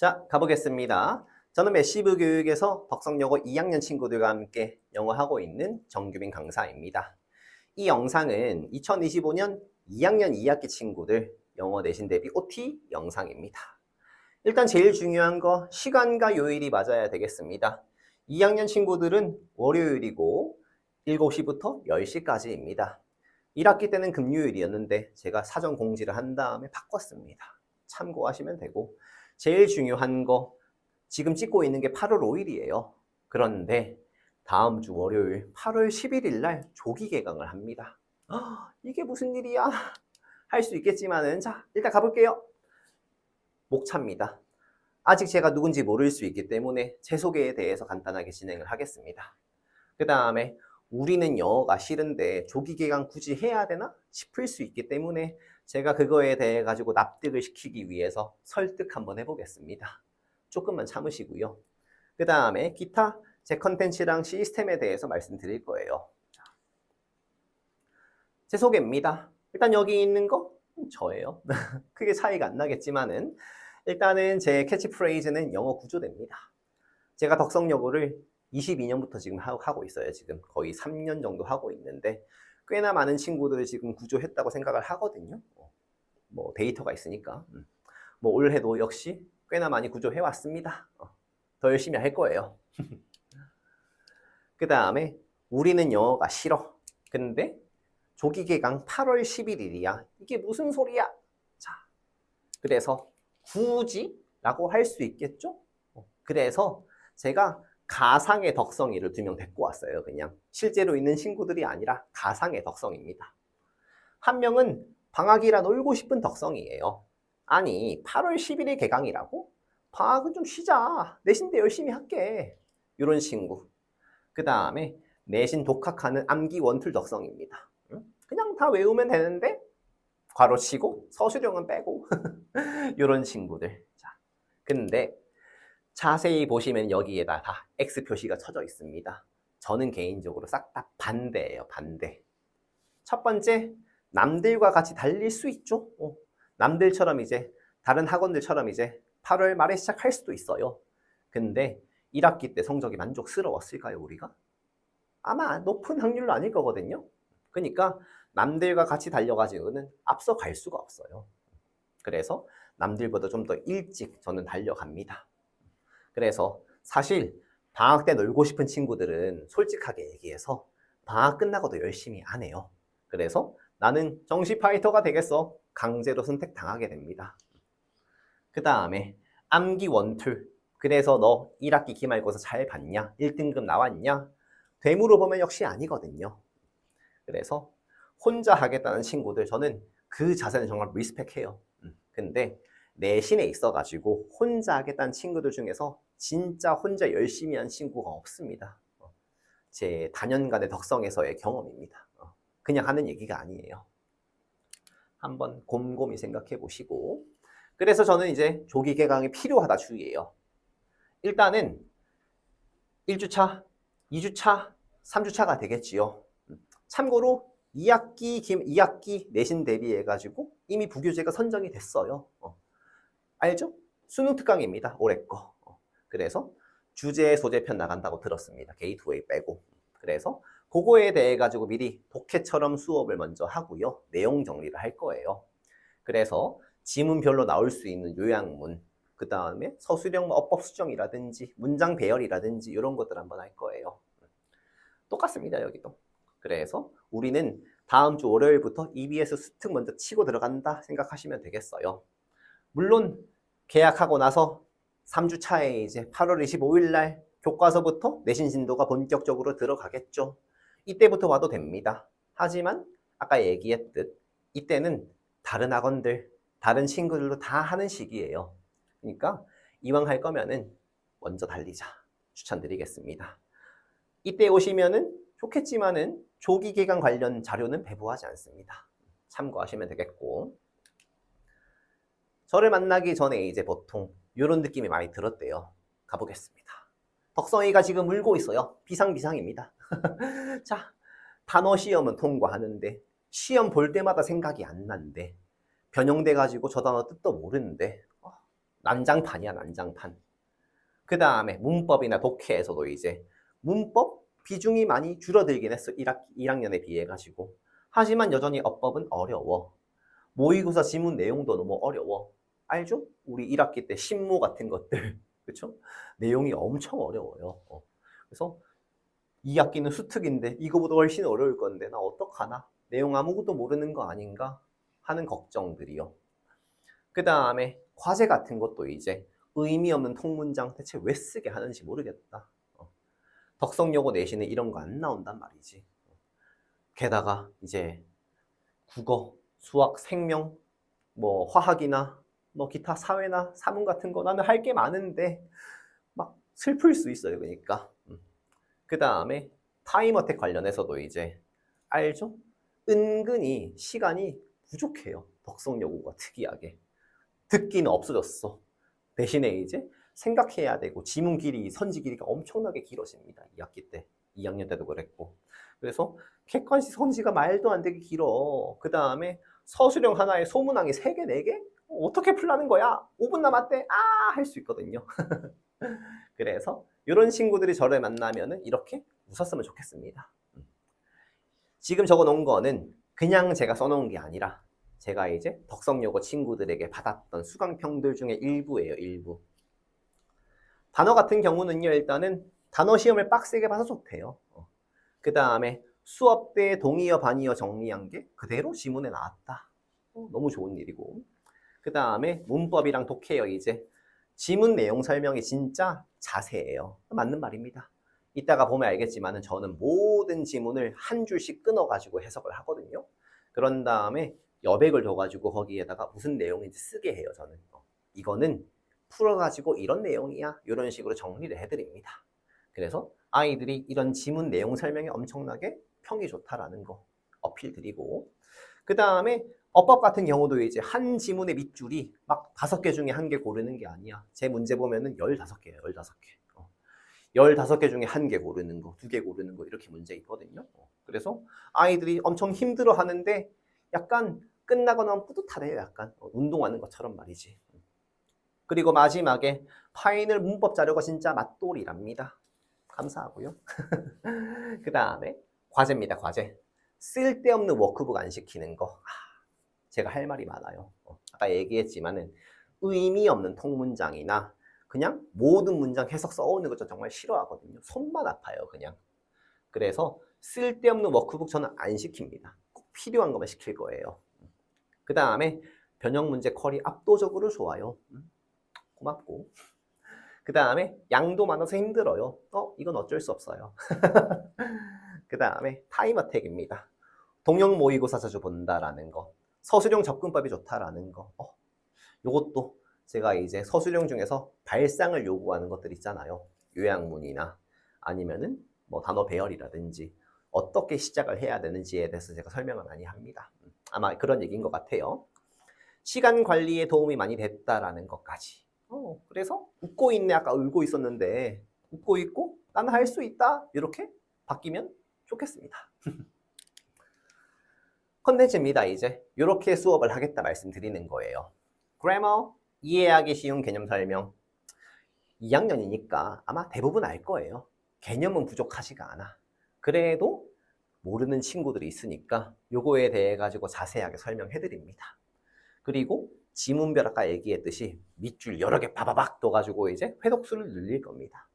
자, 가보겠습니다. 저는 매시브 교육에서 덕성여고 2학년 친구들과 함께 영어하고 있는 정규빈 강사입니다. 이 영상은 2025년 2학년 2학기 친구들 영어 내신 대비 OT 영상입니다. 일단 제일 중요한 거 시간과 요일이 맞아야 되겠습니다. 2학년 친구들은 월요일이고 7시부터 10시까지입니다. 1학기 때는 금요일이었는데 제가 사전 공지를 한 다음에 바꿨습니다. 참고하시면 되고 제일 중요한 거 지금 찍고 있는 게 8월 5일이에요. 그런데 다음 주 월요일 8월 11일 날 조기 개강을 합니다. 이게 무슨 일이야? 할 수 있겠지만은 자, 일단 가볼게요. 목차입니다. 아직 제가 누군지 모를 수 있기 때문에 제 소개에 대해서 간단하게 진행을 하겠습니다. 그 다음에 우리는 영어가 싫은데 조기 개강 굳이 해야 되나 싶을 수 있기 때문에 제가 그거에 대해 가지고 납득을 시키기 위해서 설득 한번 해보겠습니다. 조금만 참으시고요. 그 다음에 기타 제 컨텐츠랑 시스템에 대해서 말씀드릴 거예요. 제 소개입니다. 일단 여기 있는 거 저예요. 크게 차이가 안 나겠지만은 일단은 제 캐치프레이즈는 영어 구조대입니다. 제가 덕성여고를 22년부터 지금 하고 있어요. 지금 거의 3년 정도 하고 있는데 꽤나 많은 친구들을 지금 구조했다고 생각을 하거든요. 뭐 데이터가 있으니까. 뭐 올해도 역시 꽤나 많이 구조해왔습니다. 더 열심히 할 거예요. 그 다음에 우리는 영어가 싫어. 근데 조기 개강 8월 11일이야. 이게 무슨 소리야? 자, 그래서 굳이 라고 할 수 있겠죠? 그래서 제가 가상의 덕성이를 2명 데리고 왔어요. 그냥 실제로 있는 친구들이 아니라 가상의 덕성입니다. 한 명은 방학이라 놀고 싶은 덕성이에요. 아니 8월 10일에 개강이라고? 방학은 좀 쉬자. 내신대 열심히 할게. 이런 친구. 그 다음에 내신 독학하는 암기 원툴 덕성입니다. 그냥 다 외우면 되는데 괄호치고 서술형은 빼고 이런 친구들. 자, 근데 자세히 보시면 여기에다 다 X 표시가 쳐져 있습니다. 저는 개인적으로 싹 다 반대예요. 반대. 첫 번째, 남들과 같이 달릴 수 있죠. 남들처럼 이제 다른 학원들처럼 이제 8월 말에 시작할 수도 있어요. 근데 1학기 때 성적이 만족스러웠을까요, 우리가? 아마 높은 확률로 아닐 거거든요. 그러니까 남들과 같이 달려가지고는 앞서 갈 수가 없어요. 그래서 남들보다 좀 더 일찍 저는 달려갑니다. 그래서 사실 방학 때 놀고 싶은 친구들은 솔직하게 얘기해서 방학 끝나고도 열심히 안 해요. 그래서 나는 정시 파이터가 되겠어. 강제로 선택당하게 됩니다. 그 다음에 암기 원툴. 그래서 너 1학기 기말고사 잘 봤냐? 1등급 나왔냐? 되물어 보면 역시 아니거든요. 그래서 혼자 하겠다는 친구들 저는 그 자세는 정말 리스펙해요. 근데 내신에 있어가지고 혼자 하겠다는 친구들 중에서 진짜 혼자 열심히 한 친구가 없습니다. 제 다년간의 덕성에서의 경험입니다. 그냥 하는 얘기가 아니에요. 한번 곰곰이 생각해 보시고. 그래서 저는 이제 조기 개강이 필요하다 주의예요. 일단은 1주차, 2주차, 3주차가 되겠지요. 참고로 2학기 내신 대비해가지고 이미 부교재가 선정이 됐어요. 알죠? 수능 특강입니다. 올해 거. 그래서 주제 소재편 나간다고 들었습니다. 게이트웨이 빼고. 그래서 그거에 대해 가지고 미리 독해처럼 수업을 먼저 하고요. 내용 정리를 할 거예요. 그래서 지문별로 나올 수 있는 요약문, 그 다음에 서술형 어법 수정이라든지 문장 배열이라든지 이런 것들 한번 할 거예요. 똑같습니다. 여기도. 그래서 우리는 다음 주 월요일부터 EBS 수특 먼저 치고 들어간다 생각하시면 되겠어요. 물론 계약하고 나서 3주 차에 이제 8월 25일 날 교과서부터 내신 진도가 본격적으로 들어가겠죠. 이때부터 와도 됩니다. 하지만 아까 얘기했듯 이때는 다른 학원들, 다른 친구들도 다 하는 시기예요. 그러니까 이왕 할 거면은 먼저 달리자 추천드리겠습니다. 이때 오시면은 좋겠지만은 조기 개강 관련 자료는 배부하지 않습니다. 참고하시면 되겠고. 저를 만나기 전에 이제 보통 이런 느낌이 많이 들었대요. 가보겠습니다. 덕성이가 지금 울고 있어요. 비상입니다. 자, 단어 시험은 통과하는데 시험 볼 때마다 생각이 안 난대. 변형돼가지고 저 단어 뜻도 모르는데 난장판이야, 난장판. 그 다음에 문법이나 독해에서도 이제 문법 비중이 많이 줄어들긴 했어. 1학년에 비해 가지고. 하지만 여전히 어법은 어려워. 모의고사 지문 내용도 너무 어려워. 알죠? 우리 1학기 때 신모 같은 것들. 그쵸? 내용이 엄청 어려워요. 그래서 2학기는 수특인데 이거보다 훨씬 어려울 건데 나 어떡하나? 내용 아무것도 모르는 거 아닌가? 하는 걱정들이요. 그 다음에 과제 같은 것도 이제 의미 없는 통문장 대체 왜 쓰게 하는지 모르겠다. 덕성여고 내신에 이런 거 안 나온단 말이지. 게다가 이제 국어, 수학, 생명, 뭐 화학이나 뭐 기타 사회나 사문 같은 거 나는 할 게 많은데 막 슬플 수 있어요. 그러니까. 그 다음에 타임어택 관련해서도 이제 알죠? 은근히 시간이 부족해요. 덕성여고가 특이하게. 듣기는 없어졌어. 대신에 이제 생각해야 되고 지문 길이, 선지 길이가 엄청나게 길어집니다. 2학기 때, 2학년 때도 그랬고. 그래서 객관식 선지가 말도 안 되게 길어. 그 다음에 서술형 하나에 소문항이 3개, 4개? 어떻게 풀라는 거야? 5분 남았대. 아! 할 수 있거든요. 그래서 이런 친구들이 저를 만나면은 이렇게 웃었으면 좋겠습니다. 지금 적어 놓은 거는 그냥 제가 써놓은 게 아니라 제가 이제 덕성여고 친구들에게 받았던 수강평들 중에 일부예요, 일부. 단어 같은 경우는요, 일단은 단어 시험을 빡세게 봐서 좋대요. 그 다음에 수업 때 동의어, 반의어 정리한 게 그대로 지문에 나왔다. 너무 좋은 일이고. 그 다음에 문법이랑 독해요, 이제. 지문 내용 설명이 진짜 자세해요. 맞는 말입니다. 이따가 보면 알겠지만 저는 모든 지문을 한 줄씩 끊어가지고 해석을 하거든요. 그런 다음에 여백을 둬가지고 거기에다가 무슨 내용인지 쓰게 해요, 저는. 이거는 풀어가지고 이런 내용이야. 이런 식으로 정리를 해드립니다. 그래서 아이들이 이런 지문 내용 설명이 엄청나게 평이 좋다라는 거 어필 드리고, 그 다음에 어법 같은 경우도 이제 한 지문의 밑줄이 막 5개 중에 1개 고르는 게 아니야. 제 문제 보면은 15개예요, 15개. 15개 중에 1개 고르는 거, 2개 고르는 거 이렇게 문제 있거든요. 그래서 아이들이 엄청 힘들어 하는데 약간 끝나고 나면 뿌듯하대요. 약간 운동하는 것처럼 말이지. 그리고 마지막에 파이널 문법 자료가 진짜 맛돌이랍니다. 감사하고요. 그 다음에 과제입니다. 과제. 쓸데없는 워크북 안 시키는 거. 제가 할 말이 많아요. 아까 얘기했지만은 의미 없는 통문장이나 그냥 모든 문장 해석 써오는 거 정말 싫어하거든요. 손만 아파요, 그냥. 그래서 쓸데없는 워크북 저는 안 시킵니다. 꼭 필요한 것만 시킬 거예요. 그 다음에 변형 문제 퀄이 압도적으로 좋아요. 고맙고. 그 다음에 양도 많아서 힘들어요. 이건 어쩔 수 없어요. 그 다음에 타임어택입니다. 동형 모의고사 자주 본다라는 거. 서술형 접근법이 좋다라는 거. 요것도 제가 이제 서술형 중에서 발상을 요구하는 것들 있잖아요. 요약문이나 아니면은 뭐 단어 배열이라든지 어떻게 시작을 해야 되는지에 대해서 제가 설명을 많이 합니다. 아마 그런 얘기인 것 같아요. 시간 관리에 도움이 많이 됐다라는 것까지. 그래서 웃고 있네. 아까 울고 있었는데 웃고 있고 나는 할 수 있다. 이렇게 바뀌면 좋겠습니다. 컨텐츠입니다. 이제 이렇게 수업을 하겠다 말씀드리는 거예요. 그래머, 이해하기 쉬운 개념 설명. 2학년이니까 아마 대부분 알 거예요. 개념은 부족하지가 않아. 그래도 모르는 친구들이 있으니까 요거에 대해 가지고 자세하게 설명해 드립니다. 그리고 지문별 아까 얘기했듯이 밑줄 여러 개 바바박 둬가지고 이제 회독수를 늘릴 겁니다.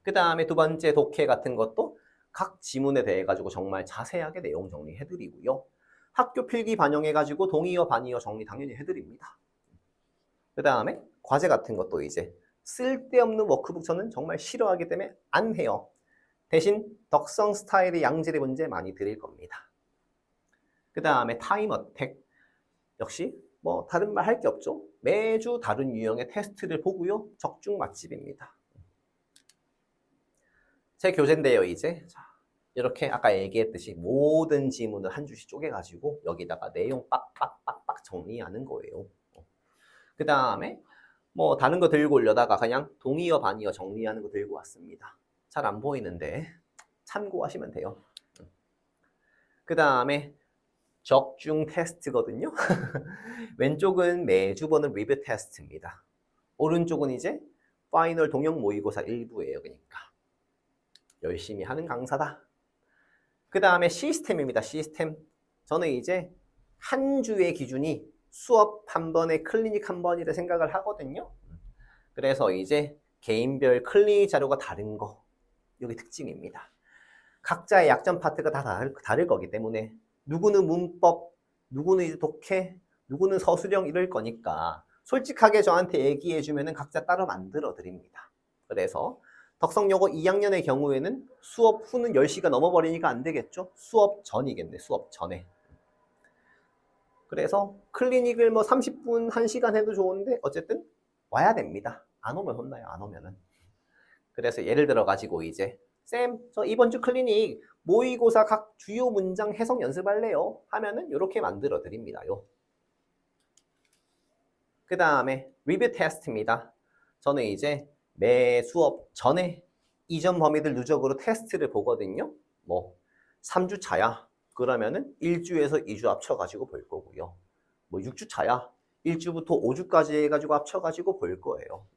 그 다음에 두 번째 독해 같은 것도 각 지문에 대해 가지고 정말 자세하게 내용 정리해 드리고요. 학교 필기 반영해 가지고 동의어 반의어 정리 당연히 해드립니다. 그 다음에 과제 같은 것도 이제 쓸데없는 워크북 저는 정말 싫어하기 때문에 안 해요. 대신 덕성 스타일의 양질의 문제 많이 드릴 겁니다. 그 다음에 타임어택. 역시 뭐 다른 말 할 게 없죠. 매주 다른 유형의 테스트를 보고요. 적중 맛집입니다. 제 교재인데요, 이제. 자, 이렇게 아까 얘기했듯이 모든 지문을 한 줄씩 쪼개가지고 여기다가 내용 빡빡빡빡 정리하는 거예요. 그 다음에 뭐 다른 거 들고 오려다가 그냥 동의어 반의어 정리하는 거 들고 왔습니다. 잘 안 보이는데 참고하시면 돼요. 그 다음에 적중 테스트거든요. 왼쪽은 매주 보는 리뷰 테스트입니다. 오른쪽은 이제 파이널 동형 모의고사 일부예요. 그러니까 열심히 하는 강사다. 그 다음에 시스템입니다. 시스템. 저는 이제 한 주의 기준이 수업 한 번에 클리닉 한 번이라 생각을 하거든요. 그래서 이제 개인별 클리닉 자료가 다른 거, 이게 특징입니다. 각자의 약점 파트가 다 다를 거기 때문에 누구는 문법, 누구는 이제 독해, 누구는 서술형 이럴 거니까 솔직하게 저한테 얘기해주면 각자 따로 만들어 드립니다. 그래서 덕성여고 2학년의 경우에는 수업 후는 10시가 넘어버리니까 안 되겠죠? 수업 전이겠네, 수업 전에. 그래서 클리닉을 뭐 30분, 1시간 해도 좋은데 어쨌든 와야 됩니다. 안 오면 혼나요, 안 오면은. 그래서 예를 들어 가지고 이제 쌤, 저 이번 주 클리닉 모의고사 각 주요 문장 해석 연습할래요? 하면은 이렇게 만들어 드립니다요. 그 다음에 리뷰 테스트입니다. 저는 이제 매 수업 전에 이전 범위들 누적으로 테스트를 보거든요. 뭐 3주 차야. 그러면은 1주에서 2주 합쳐가지고 볼 거고요. 뭐 6주 차야. 1주부터 5주까지 해가지고 합쳐가지고 볼 거예요.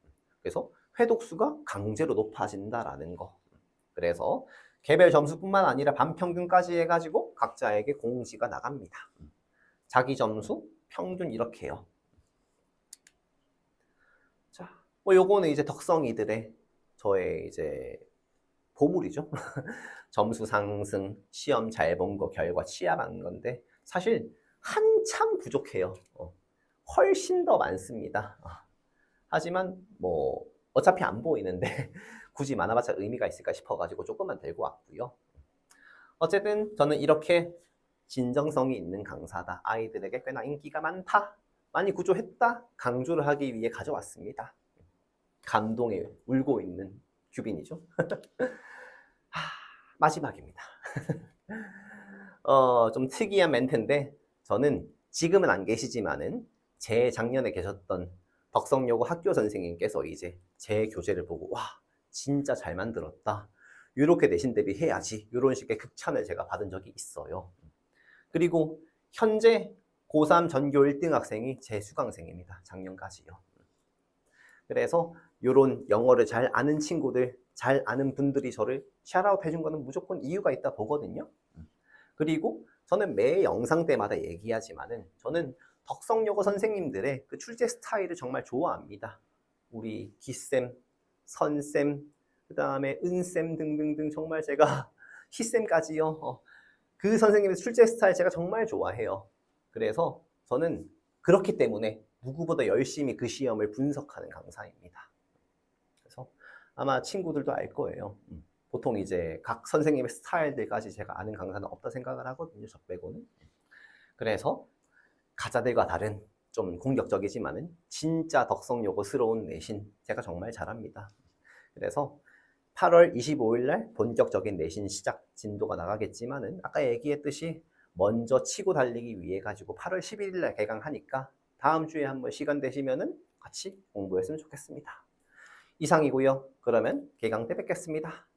그래서 회독수가 강제로 높아진다라는 거. 그래서 개별 점수뿐만 아니라 반평균까지 해가지고 각자에게 공지가 나갑니다. 자기 점수, 평균 이렇게 해요. 자, 뭐 요거는 이제 덕성이들의 저의 이제 보물이죠. 점수 상승, 시험 잘 본 거, 결과 취합한 건데 사실 한참 부족해요. 훨씬 더 많습니다. 하지만 뭐 어차피 안 보이는데 굳이 많아봤자 의미가 있을까 싶어가지고 조금만 들고 왔고요. 어쨌든 저는 이렇게 진정성이 있는 강사다. 아이들에게 꽤나 인기가 많다. 많이 구조했다. 강조를 하기 위해 가져왔습니다. 감동에 울고 있는 규빈이죠. 마지막입니다. 좀 특이한 멘트인데 저는 지금은 안 계시지만은 제 작년에 계셨던 덕성여고 학교 선생님께서 이제 제 교재를 보고 와 진짜 잘 만들었다. 이렇게 내신 대비 해야지. 이런 식의 극찬을 제가 받은 적이 있어요. 그리고 현재 고3 전교 1등 학생이 제 수강생입니다. 작년까지요. 그래서 이런 영어를 잘 아는 친구들, 잘 아는 분들이 저를 샤라웃 해준 거는 무조건 이유가 있다 보거든요. 그리고 저는 매 영상 때마다 얘기하지만은 저는 덕성여고 선생님들의 그 출제 스타일을 정말 좋아합니다. 우리 기쌤, 선쌤, 그 다음에 은쌤 등등등 정말 제가 희쌤까지요. 그 선생님의 출제 스타일 제가 정말 좋아해요. 그래서 저는 그렇기 때문에 누구보다 열심히 그 시험을 분석하는 강사입니다. 그래서 아마 친구들도 알 거예요. 보통 이제 각 선생님의 스타일들까지 제가 아는 강사는 없다 생각을 하거든요. 저 빼고는. 그래서 가짜들과 다른 좀 공격적이지만은 진짜 덕성여고스러운 내신 제가 정말 잘합니다. 그래서 8월 25일 날 본격적인 내신 시작 진도가 나가겠지만은 아까 얘기했듯이 먼저 치고 달리기 위해 가지고 8월 11일 날 개강하니까 다음 주에 한번 시간 되시면은 같이 공부했으면 좋겠습니다. 이상이고요. 그러면 개강 때 뵙겠습니다.